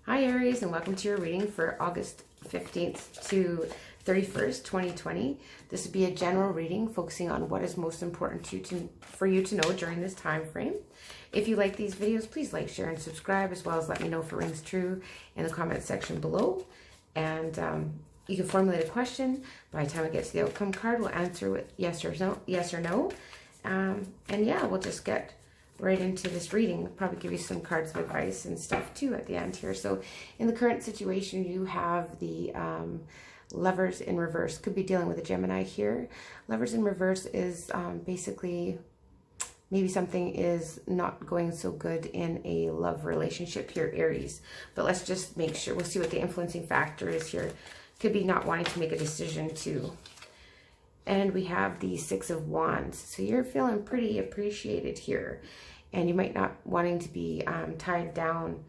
Hi Aries, and welcome to your reading for August 15th to 31st, 2020. This would be a general reading focusing on what is most important for you to know during this time frame. If you like these videos, please like, share, and subscribe, as well as let me know if it rings true in the comment section below. And you can formulate a question. By the time I get to the outcome card, we'll answer with yes or no. And yeah, we'll just get right into this reading. I'll probably give you some cards of advice and stuff too at the end here. So in the current situation, you have the Lovers in reverse. Could be dealing with a Gemini here. Lovers in reverse is basically maybe something is not going so good in a love relationship here, Aries. But let's just make sure. We'll see what the influencing factor is here. Could be not wanting to make a decision too. And we have the Six of Wands. So you're feeling pretty appreciated here. And you might not wanting to be tied down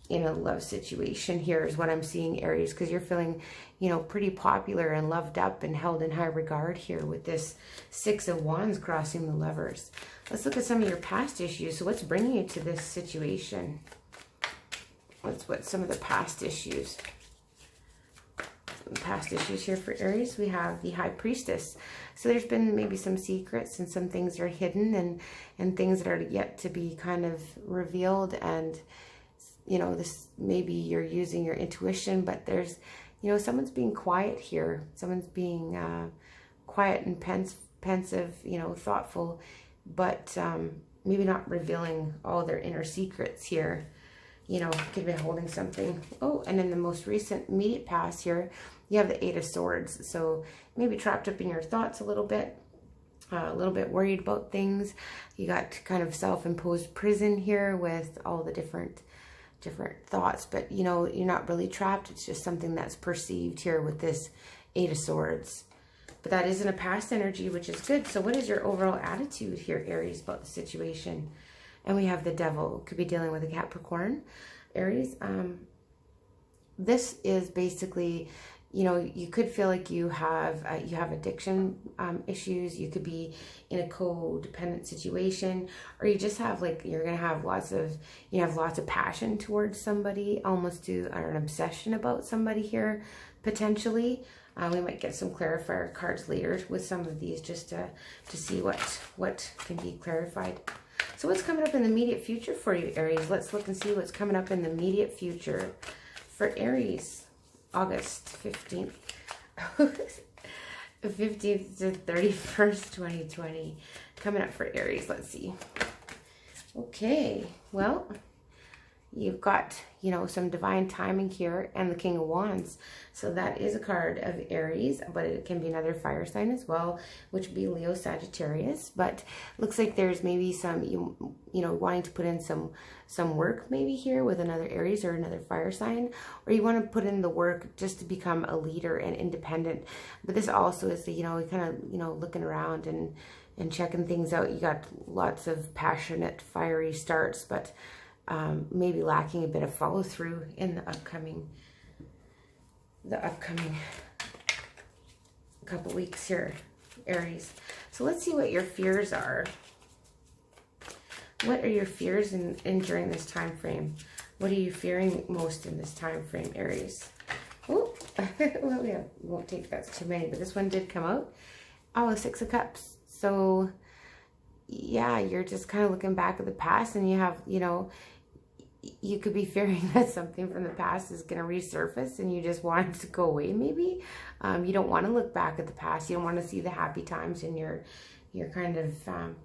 in a love situation here is what I'm seeing, Aries. Because you're feeling, you know, pretty popular and loved up and held in high regard here with this Six of Wands crossing the Lovers. Let's look at some of your past issues. So what's bringing you to this situation? What's some of the past issues? Past issues here for Aries. We have the High Priestess. So there's been maybe some secrets and some things that are hidden and things that are yet to be kind of revealed. And you know, this maybe you're using your intuition, but there's, you know, someone's being quiet here. Someone's being quiet and pensive, you know, thoughtful, but maybe not revealing all their inner secrets here. You know, could be holding something. Oh, and in the most recent immediate past here, you have the Eight of Swords. So maybe trapped up in your thoughts a little bit worried about things. You got kind of self-imposed prison here with all the different thoughts, but you know, you're not really trapped. It's just something that's perceived here with this Eight of Swords. But that is in a past energy, which is good. So what is your overall attitude here, Aries, about the situation? And we have the Devil. Could be dealing with a Capricorn, Aries. This is basically, you know, you could feel like you have addiction issues. You could be in a codependent situation, or you just have like, you're gonna have lots of passion towards somebody, almost to or an obsession about somebody here potentially. We might get some clarifier cards later with some of these, just to see what can be clarified. So what's coming up in the immediate future for you, Aries? Let's look and see what's coming up in the immediate future for Aries, August 15th. 15th to 31st, 2020. Coming up for Aries, let's see. Okay, well, you've got, you know, some divine timing here and the King of Wands. So that is a card of Aries, but it can be another fire sign as well, which would be Leo, Sagittarius. But looks like there's maybe some, you know, wanting to put in some work maybe here with another Aries or another fire sign, or you want to put in the work just to become a leader and independent. But this also is the, you know, kind of, you know, looking around and checking things out. You got lots of passionate, fiery starts, but maybe lacking a bit of follow through in the upcoming couple weeks here, Aries. So let's see what your fears are. What are your fears in during this time frame? What are you fearing most in this time frame, Aries? Oh, well, yeah, we won't take that too many, but this one did come out. Oh, Six of Cups. So yeah, you're just kind of looking back at the past, and you have, you know, you could be fearing that something from the past is going to resurface and you just want it to go away maybe. You don't want to look back at the past. You don't want to see the happy times, and you're kind of,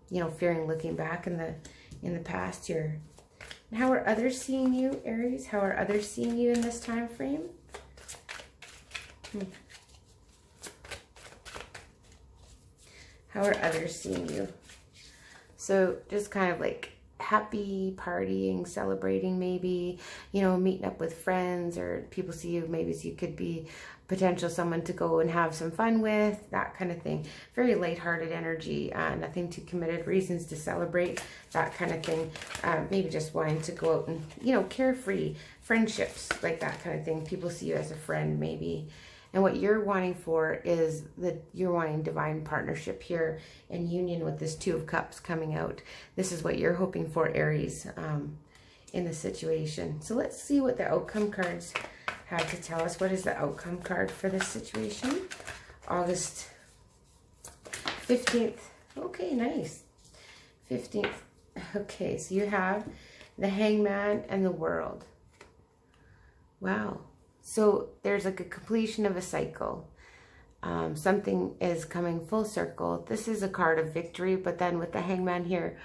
you know, fearing looking back in the past here. And how are others seeing you, Aries? How are others seeing you in this time frame? How are others seeing you? So just kind of like happy, partying, celebrating, maybe, you know, meeting up with friends, or people see you maybe as you could be potential someone to go and have some fun with, that kind of thing. Very lighthearted energy, nothing too committed, reasons to celebrate, that kind of thing. Maybe just wanting to go out and, you know, carefree friendships, like that kind of thing. People see you as a friend maybe. And what you're wanting for is that you're wanting divine partnership here and union with this Two of Cups coming out. This is what you're hoping for, Aries. in the situation. So let's see what the outcome cards had to tell us. What is the outcome card for this situation? August 15th. Okay, nice. 15th. Okay, so you have the Hangman and the World. Wow. So there's like a completion of a cycle. Something is coming full circle. This is a card of victory, but then with the Hangman here,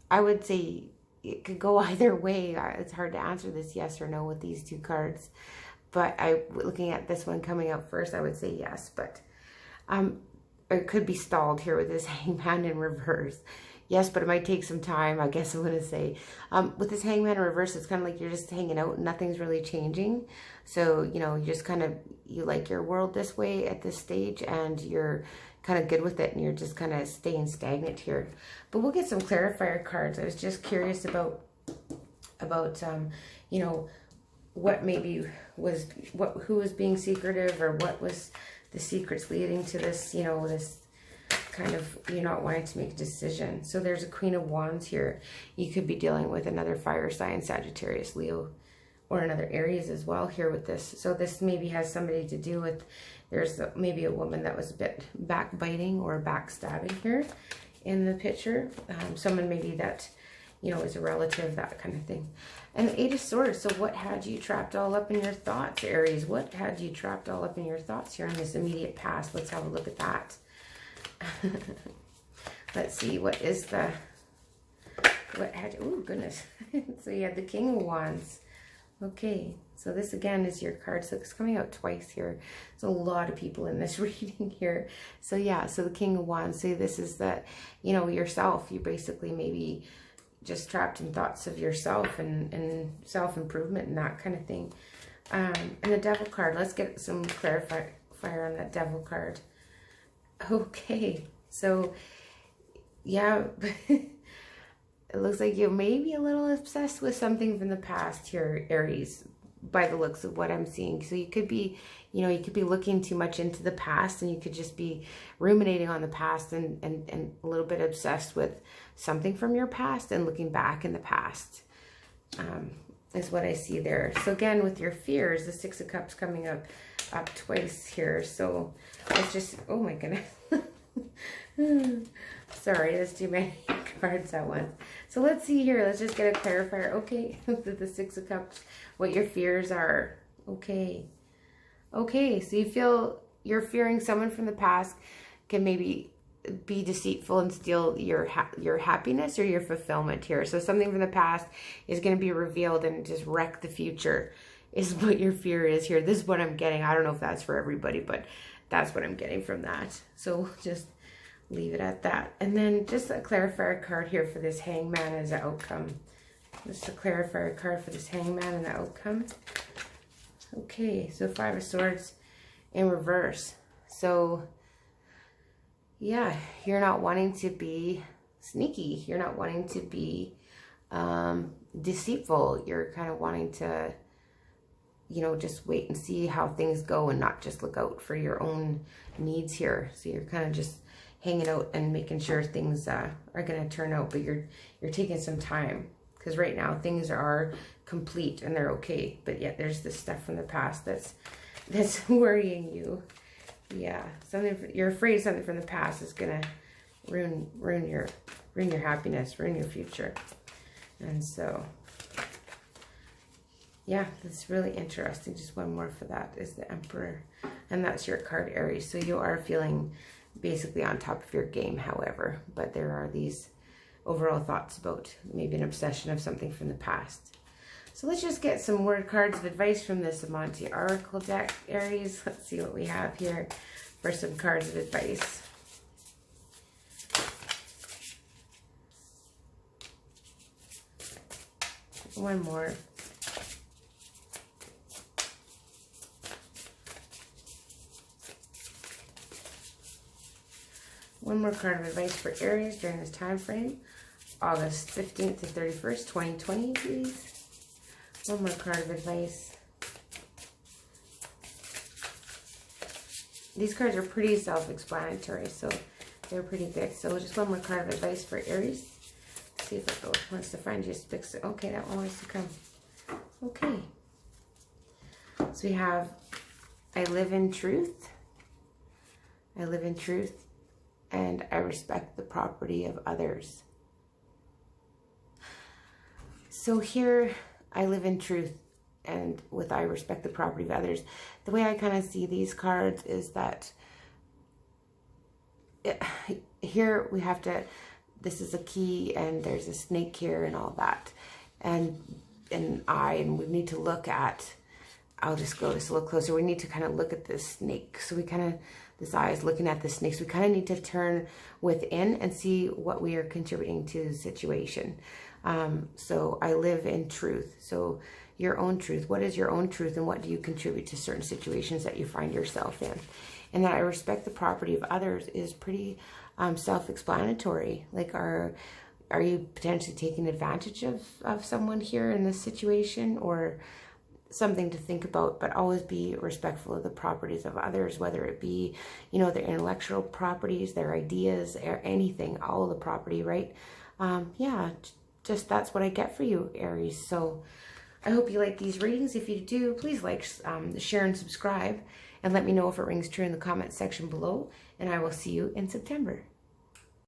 I would say it could go either way. It's hard to answer this yes or no with these two cards. But looking at this one coming out first, I would say yes. But it could be stalled here with this Hangman in reverse. Yes, but it might take some time, I guess I'm going to say. With this Hangman in reverse, it's kind of like you're just hanging out and nothing's really changing. So, you know, you just kind of, you like your world this way at this stage and you're kind of good with it and you're just kind of staying stagnant here. But we'll get some clarifier cards. I was just curious about you know, what maybe was, who was being secretive or what was the secrets leading to this, you know, this kind of, you're not wanting to make a decision. So there's a Queen of Wands here. You could be dealing with another fire sign, Sagittarius, Leo, or another Aries as well here with this. So this maybe has somebody to do with, there's maybe a woman that was a bit backbiting or backstabbing here in the picture. Someone maybe that, you know, is a relative, that kind of thing. And the Eight of Swords. So what had you trapped all up in your thoughts, Aries? What had you trapped all up in your thoughts here in this immediate past? Let's have a look at that. Let's see, what is the, what had, oh goodness. So you had the King of Wands. Okay, so this again is your card. So it's coming out twice here. There's a lot of people in this reading here. So yeah, so the King of Wands. So this is the, you know, yourself. You basically maybe just trapped in thoughts of yourself and self-improvement and that kind of thing. And the Devil card. Let's get some clarifier on that Devil card. Okay, so yeah, it looks like you may be a little obsessed with something from the past here, Aries, by the looks of what I'm seeing. So you could be, you know, you could be looking too much into the past and you could just be ruminating on the past and a little bit obsessed with something from your past and looking back in the past is what I see there. So again, with your fears, the Six of Cups coming up twice here. So let's just, oh my goodness. Sorry, that's too many cards at once. So let's see here. Let's just get a clarifier. Okay, the Six of Cups, what your fears are. Okay. Okay, so you feel you're fearing someone from the past can maybe be deceitful and steal your happiness or your fulfillment here. So something from the past is going to be revealed and just wreck the future is what your fear is here. This is what I'm getting. I don't know if that's for everybody, but that's what I'm getting from that. So just leave it at that. And then just a clarifier card here for this Hangman as an outcome. Just a clarifier card for this Hangman and the outcome. Okay, so Five of Swords in reverse. So yeah, you're not wanting to be sneaky. You're not wanting to be deceitful. You're kind of wanting to, you know, just wait and see how things go and not just look out for your own needs here. So you're kind of just hanging out and making sure things are going to turn out, but you're taking some time because right now things are complete and they're okay, but yet there's this stuff from the past that's worrying you. Yeah, you're afraid something from the past is gonna ruin your happiness, ruin your future. And so yeah, that's really interesting. Just one more for that is the Emperor, and that's your card, Aries. So you are feeling basically on top of your game, however, but there are these overall thoughts about maybe an obsession of something from the past. So let's just get some word cards of advice from this Amante Oracle deck, Aries. Let's see what we have here for some cards of advice. One more. One more card of advice for Aries during this time frame, August 15th to 31st, 2020, please. One more card of advice. These cards are pretty self-explanatory, so they're pretty good. So just one more card of advice for Aries. Let's see if it wants to find just fix it. Okay, that one wants to come. Okay. So we have, I live in truth. I live in truth, and I respect the property of others. So here, I live in truth, and with I respect the property of others. The way I kind of see these cards is that here we have to, this is a key, and there's a snake here and all that. And we need to look at, I'll just go just a little closer. We need to kind of look at this snake. So we kind of, this eye is looking at the snake. So we kind of need to turn within and see what we are contributing to the situation. So I live in truth. So your own truth. What is your own truth, and what do you contribute to certain situations that you find yourself in? And that I respect the property of others is pretty self-explanatory. Like, are you potentially taking advantage of someone here in this situation, or something to think about? But always be respectful of the properties of others, whether it be, you know, their intellectual properties, their ideas, or anything, all of the property, right? Yeah, just that's what I get for you, Aries. So I hope you like these readings. If you do, please like, share, and subscribe, and let me know if it rings true in the comment section below, and I will see you in September.